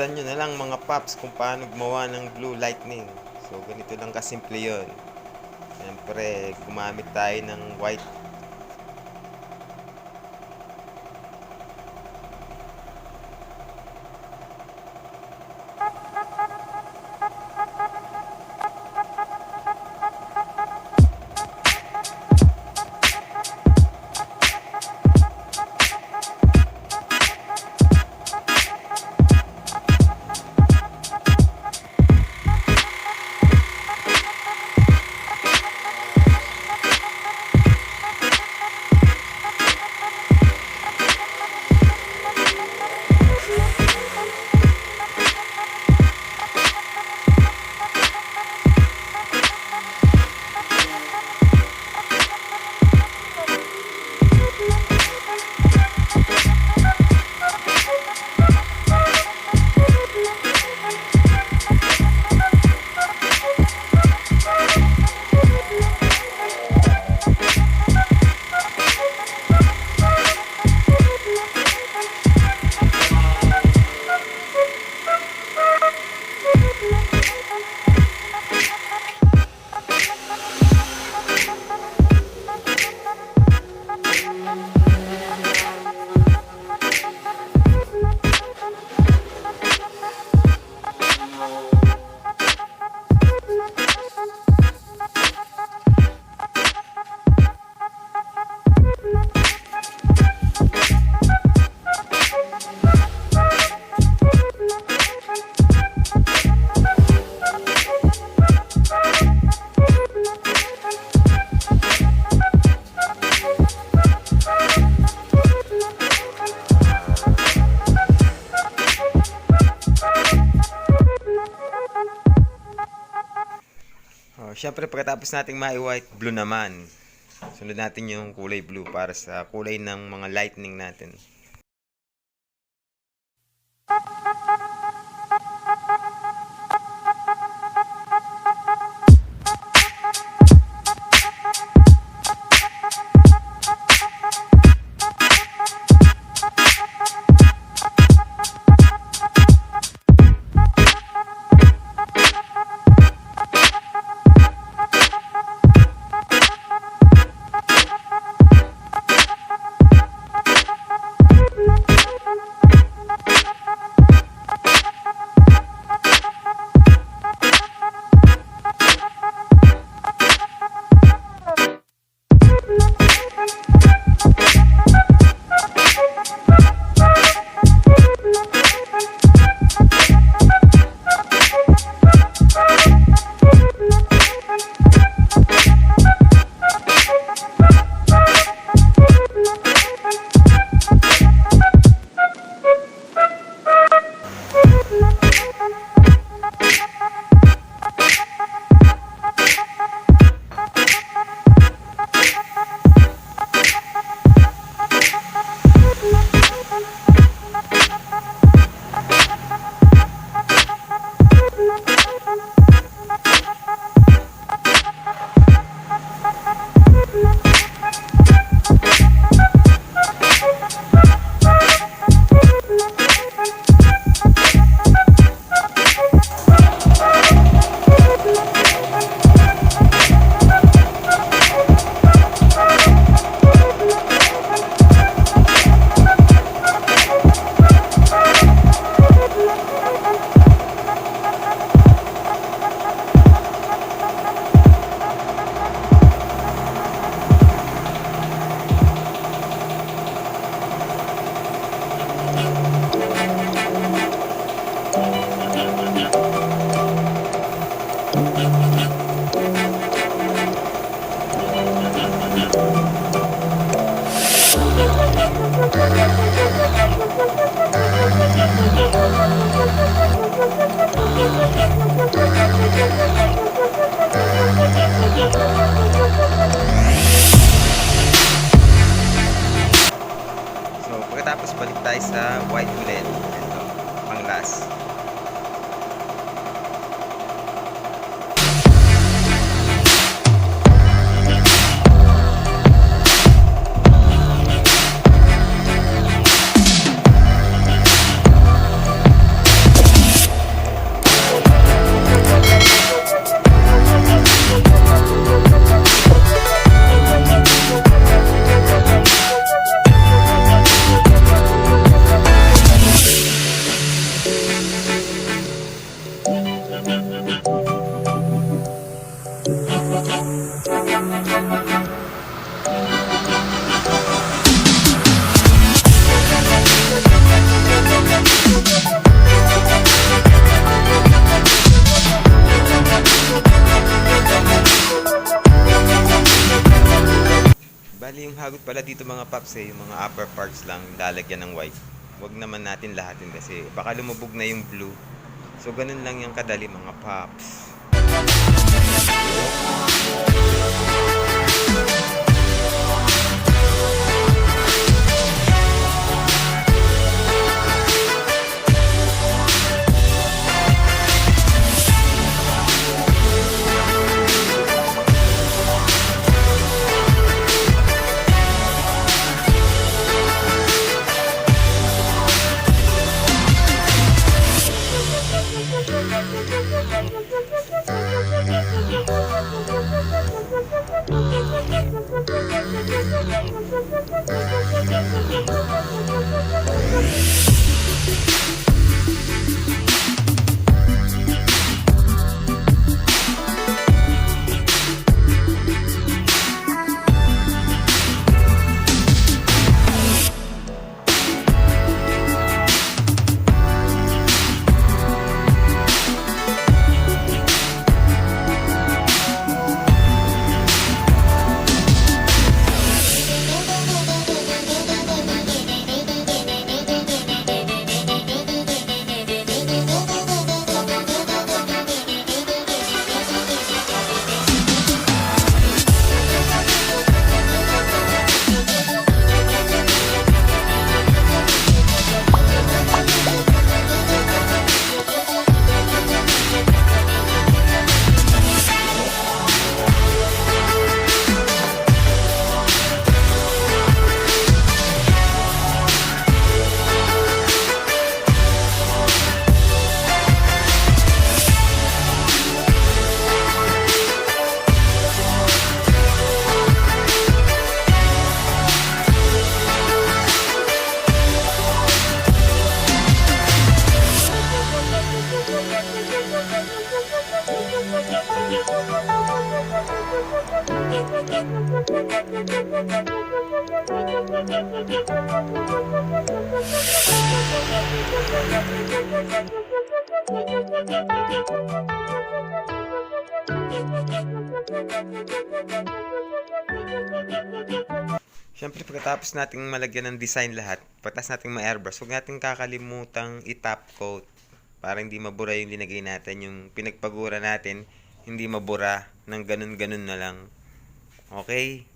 Sundan nyo na lang mga paps kung paano gumawa ng blue lightning. So ganito lang kasimple yun. Siyempre gumamit tayo ng white. Siyempre pagkatapos nating ma-white, blue naman. Sunod natin yung kulay blue para sa kulay ng mga lightning natin. So, pagkatapos balik tayo sa white ulit. Ito, pang last. Bali yung hagod pala dito mga paps yung mga upper parts lang lalagyan ng white. Huwag naman natin lahatin kasi baka lumubog na yung blue. So ganun lang yung kadali mga paps. Siyempre pagkatapos nating malagyan ng design lahat, pagkatapos nating ma-airbrush, huwag nating kakalimutang i-top coat para hindi mabura yung linagay natin, yung pinagpagura natin, hindi mabura ng ganun-ganun na lang. Okay?